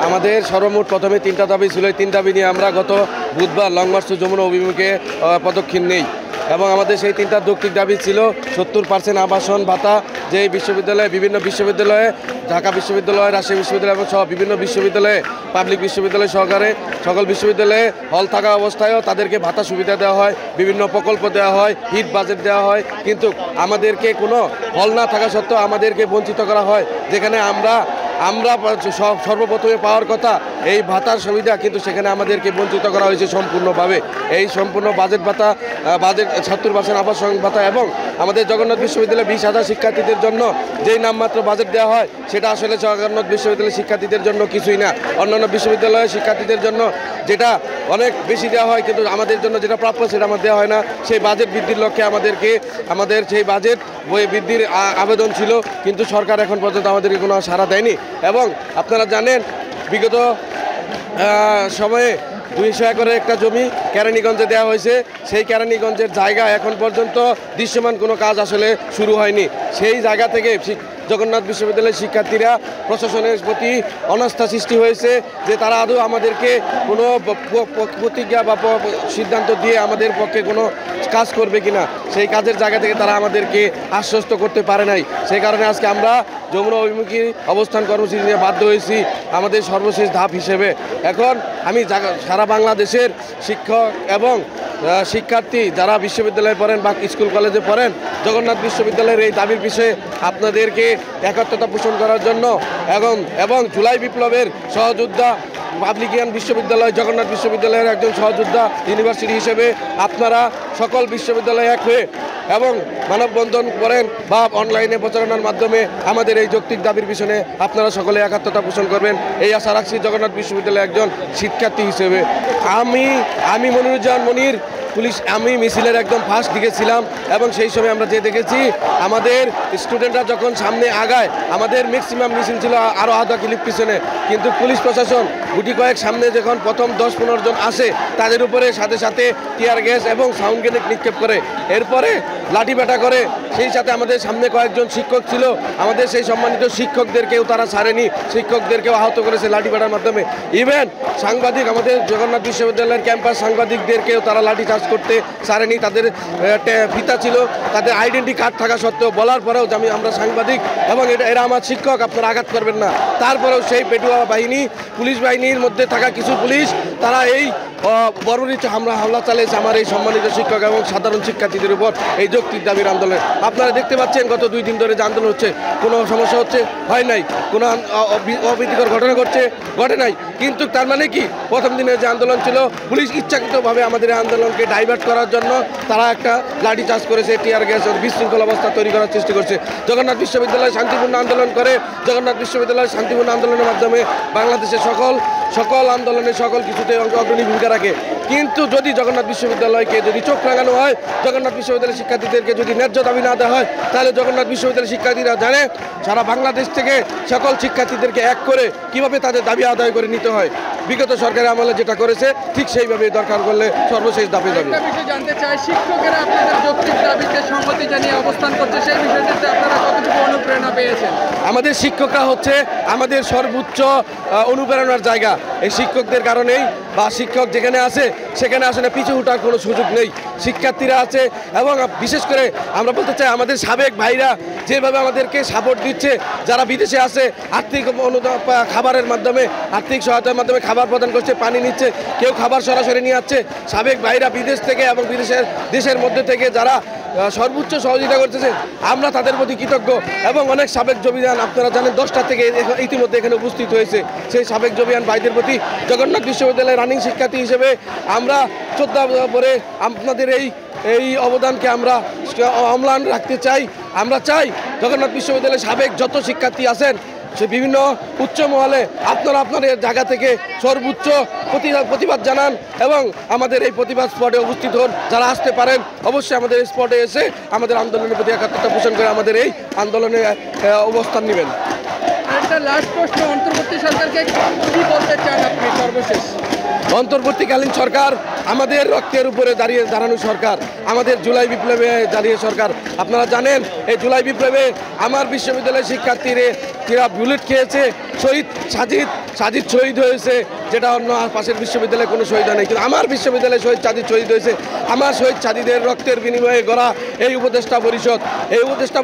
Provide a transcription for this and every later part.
আমাদের সর্বমোট প্রথমে 3টা দাবি ছিল। এই 3 দাবি নিয়ে আমরা গত বুধবার লং মার্চ টু যমুনা অভিমুখে পদক্ষেপ নেই এবং আমাদের সেই 3টা যৌক্তিক দাবি ছিল 70% আবাসন ভাতা, যে বিশ্ববিদ্যালয়ে বিভিন্ন বিশ্ববিদ্যালয়ে ঢাকা বিশ্ববিদ্যালয়, রাজশাহী বিশ্ববিদ্যালয় এবং সহ বিভিন্ন বিশ্ববিদ্যালয়ে পাবলিক বিশ্ববিদ্যালয় সহকারে সকল বিশ্ববিদ্যালয়ে হল থাকা অবস্থায়ও তাদেরকে ভাতা সুবিধা দেওয়া হয়, বিভিন্ন প্রকল্প দেওয়া হয়, হিট বাজেট দেওয়া হয়, কিন্তু আমাদেরকে কোনো হল না থাকা সত্ত্বেও আমাদেরকে বঞ্চিত করা হয়। যেখানে আমরা সর্বপ্রথমে পাওয়ার কথা এই ভাতার সুবিধা, কিন্তু সেখানে আমাদেরকে বঞ্চিত করা হয়েছে সম্পূর্ণভাবে। এই সম্পূর্ণ বাজেট ভাতা, বাজেট 70% আবাসন ভাতা এবং আমাদের জগন্নাথ বিশ্ববিদ্যালয়ে 20,000 শিক্ষার্থীদের জন্য যেই নামমাত্র বাজেট দেওয়া হয় সেটা আসলে জগন্নাথ বিশ্ববিদ্যালয়ের শিক্ষার্থীদের জন্য কিছুই না। অন্যান্য বিশ্ববিদ্যালয়ের শিক্ষার্থীদের জন্য যেটা অনেক বেশি দেওয়া হয়, কিন্তু আমাদের জন্য যেটা প্রাপ্য সেটা আমার দেওয়া হয় না। সেই বাজেট বৃদ্ধির লক্ষ্যে আমাদের সেই বাজেট বৃদ্ধির আবেদন ছিল, কিন্তু সরকার এখন পর্যন্ত আমাদেরকে কোনো সাড়া দেয়নি। এবং আপনারা জানেন বিগত সময়ে 200 একরের একটা জমি কেরানীগঞ্জে দেওয়া হয়েছে। সেই কেরানীগঞ্জের জায়গা এখন পর্যন্ত দৃশ্যমান কোনো কাজ আসলে শুরু হয়নি। সেই জায়গা থেকে জগন্নাথ বিশ্ববিদ্যালয়ের শিক্ষার্থীরা প্রশাসনের প্রতি অনাস্থা সৃষ্টি হয়েছে যে তারা আদৌ আমাদেরকে কোনো প্রতিজ্ঞা বা সিদ্ধান্ত দিয়ে আমাদের পক্ষে কোনো কাজ করবে কিনা, সেই কাজের জায়গা থেকে তারা আমাদেরকে আশ্বস্ত করতে পারে নাই। সেই কারণে আজকে আমরা যমুনা অভিমুখী অবস্থান কর্মসূচি নিয়ে বাধ্য হয়েছি আমাদের সর্বশেষ ধাপ হিসেবে। এখন আমি সারা বাংলাদেশের শিক্ষক এবং শিক্ষার্থী যারা বিশ্ববিদ্যালয়ে পড়েন বা স্কুল কলেজে পড়েন, জগন্নাথ বিশ্ববিদ্যালয়ের এই দাবির বিষয়ে আপনাদেরকে একাত্মতা পোষণ করার জন্য এবং জুলাই বিপ্লবের সহযোদ্ধা পাবলিকিয়ান বিশ্ববিদ্যালয়, জগন্নাথ বিশ্ববিদ্যালয়ের একজন সহযোদ্ধা ইউনিভার্সিটি হিসেবে আপনারা সকল বিশ্ববিদ্যালয় এক হয়ে এবং মানববন্ধন করেন বা অনলাইনে প্রচারণার মাধ্যমে আমাদের এই যৌক্তিক দাবির পিছনে আপনারা সকলে একাত্মতা পোষণ করবেন, এই আশা রাখছি জগন্নাথ বিশ্ববিদ্যালয়ের একজন শিক্ষার্থী হিসেবে। আমি মনিরুজ্জামান মনির আমি মিছিলের একদম ফার্স্ট দিকে ছিলাম এবং সেই সময় আমরা যে দেখেছি আমাদের স্টুডেন্টরা যখন সামনে আগায়, আমাদের ম্যাক্সিমাম মিছিল ছিল আরও আধা কিলোর পিছনে, কিন্তু পুলিশ প্রশাসন গুটি কয়েক সামনে যখন প্রথম 10-15 জন আসে তাদের উপরে সাথে সাথে টিয়ার গ্যাস এবং সাউন্ড গ্রেনেড নিক্ষেপ করে, এরপরে লাঠিপেটা করে। সেই সাথে আমাদের সামনে কয়েকজন শিক্ষক ছিল, আমাদের সেই সম্মানিত শিক্ষকদেরকেও তারা ছাড়েনি, শিক্ষকদেরকেও আহত করেছে লাঠিপেটার মাধ্যমে। ইভেন সাংবাদিক, আমাদের জগন্নাথ বিশ্ববিদ্যালয়ের ক্যাম্পাস সাংবাদিকদেরকেও তারা লাঠিচার্জ করতে ছাড়েনি। তাদের ফিতা ছিল, তাদের আইডেন্টি কার্ড থাকা সত্ত্বেও, বলার পরেও যে আমরা সাংবাদিক এবং এরা আমার শিক্ষক, আপনারা আঘাত করবেন না, তারপরেও সেই পেটুয়া বাহিনী, পুলিশ বাহিনীর মধ্যে থাকা কিছু পুলিশ তারা এই বর্বরিত হামলা চালিয়েছে আমার এই সম্মানিত শিক্ষক এবং সাধারণ শিক্ষার্থীদের উপর এই যৌক্তিক দাবির আন্দোলনে। আপনারা দেখতে পাচ্ছেন গত 2 দিন ধরে যে আন্দোলন হচ্ছে, কোনো সমস্যা হচ্ছে হয় নাই, কোনো অপ্রীতিকর ঘটনা ঘটে নাই, কিন্তু তার মানে কি প্রথম দিনে যে আন্দোলন ছিল পুলিশ ইচ্ছাকৃতভাবে আমাদের এই আন্দোলনকে ডাইভার্ট করার জন্য তারা একটা লাঠি চার্জ করেছে, টিয়ার গ্যাস, বিশৃঙ্খল অবস্থা তৈরি করার চেষ্টা করছে। জগন্নাথ বিশ্ববিদ্যালয় শান্তিপূর্ণ আন্দোলন করে, জগন্নাথ বিশ্ববিদ্যালয় শান্তিপূর্ণ আন্দোলনের মাধ্যমে বাংলাদেশের সকল আন্দোলনে সকল কিছুতে অগ্রণী ভূমিকা রাখে। কিন্তু যদি জগন্নাথ বিশ্ববিদ্যালয়কে যদি চোখ রাঙানো হয়, জগন্নাথ বিশ্ববিদ্যালয়ের শিক্ষার্থীদেরকে যদি ন্যায্য দাবি না দেওয়া হয়, তাহলে জগন্নাথ বিশ্ববিদ্যালয়ের শিক্ষার্থীরা জানে সারা বাংলাদেশ থেকে সকল শিক্ষার্থীদেরকে এক করে কিভাবে তাদের দাবি আদায় করে নিতে হয়। বিগত সরকারের আমলে যেটা করেছে ঠিক সেইভাবে দরকার করলে সর্বশেষ দাবি যাবে। জানতে চাই, শিক্ষকেরা আপনাদের যৌক্তিক দাবিতে সম্মতি জানিয়ে অবস্থান করছে, সেই বিষয়টিতে আপনারা কতটুকু অনুপ্রেরণা পেয়েছেন? আমাদের শিক্ষকরা হচ্ছে আমাদের সর্বোচ্চ অনুপ্রেরণার জায়গা। এই শিক্ষকদের কারণেই বা শিক্ষক যেখানে আছে সেখানে আসলে পিছু ওঠার কোনো সুযোগ নেই। শিক্ষার্থীরা আছে এবং বিশেষ করে আমরা বলতে চাই আমাদের সাবেক ভাইরা যেভাবে আমাদেরকে সাপোর্ট দিচ্ছে, যারা বিদেশে আছে আর্থিক খাবারের মাধ্যমে, আর্থিক সহায়তার মাধ্যমে খাবার প্রদান করছে, পানি নিচ্ছে, কেউ খাবার সরাসরি নিয়ে যাচ্ছে। সাবেক ভাইরা বিদেশ থেকে এবং দেশের মধ্যে থেকে যারা সর্বোচ্চ সহযোগিতা করতেছে, আমরা তাদের প্রতি কৃতজ্ঞ। এবং অনেক সাবেক জবিয়ান আপনারা জানেন 10টা থেকে ইতিমধ্যে এখানে উপস্থিত হয়েছে। সেই সাবেক জবিয়ান ভাইদের প্রতি জগন্নাথ বিশ্ববিদ্যালয়ের রানিং শিক্ষার্থী হিসেবে আমরা শ্রদ্ধা করে আপনাদের এই অবদানকে আমরা অম্লান রাখতে চাই। আমরা চাই জগন্নাথ বিশ্ববিদ্যালয়ের সাবেক যত শিক্ষার্থী আছেন সে বিভিন্ন উচ্চ মহলে আপনারা আপনাদের জায়গা থেকে সর্বোচ্চ প্রতিবাদ জানান এবং আমাদের এই প্রতিবাদ স্পটে উপস্থিত হন। যারা আসতে পারেন অবশ্যই আমাদের এই স্পটে এসে আমাদের আন্দোলনের প্রতি একাত্মতা পোষণ করে আমাদের এই আন্দোলনে অবস্থান নেবেন। একটা লাস্ট প্রশ্ন, অন্তর্বর্তী সরকারকে কি বলতে চান আপনি সর্বশেষ? অন্তর্বর্তীকালীন সরকার আমাদের রক্তের উপরে দাঁড়ানো সরকার, আমাদের জুলাই বিপ্লবে দাঁড়িয়ে সরকার। আপনারা জানেন এই জুলাই বিপ্লবে আমার বিশ্ববিদ্যালয়ের শিক্ষার্থীরা যারা বুলেট খেয়েছে, শহীদ সাজিদ শহীদ হয়েছে, যেটা অন্য পাশের বিশ্ববিদ্যালয়ে কোনো শহীদ নেই, কিন্তু আমার বিশ্ববিদ্যালয়ে সাজিদ শহীদ হয়েছে। আমার শহীদ সাজিদের রক্তের বিনিময়ে গড়া এই উপদেষ্টা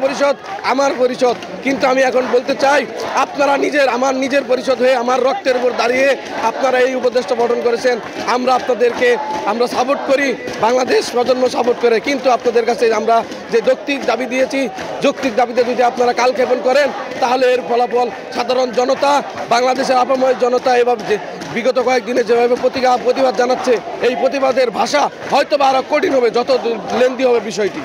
পরিষদ আমার পরিষদ। কিন্তু আমি এখন বলতে চাই, আপনারা আমার নিজের পরিষদ হয়ে আমার রক্তের উপর দাঁড়িয়ে আপনারা এই উপদেষ্টা গঠন করেছেন। আমরা সাপোর্ট করি, বাংলাদেশ প্রজন্ম সাপোর্ট করে, কিন্তু আপনাদের কাছে আমরা যে যৌক্তিক দাবি দিয়েছি, যৌক্তিক দাবিতে যদি আপনারা কালক্ষেপণ করেন, তাহলে এর ফলাফল সাধারণ জনতা, বাংলাদেশের আপাময় জনতা এভাবে বিগত কয়েকদিনে যেভাবে প্রতিবাদ জানাচ্ছে, এই প্রতিবাদের ভাষা হয়তো বা আরও কঠিন হবে, যত লেন্দি হবে বিষয়টি।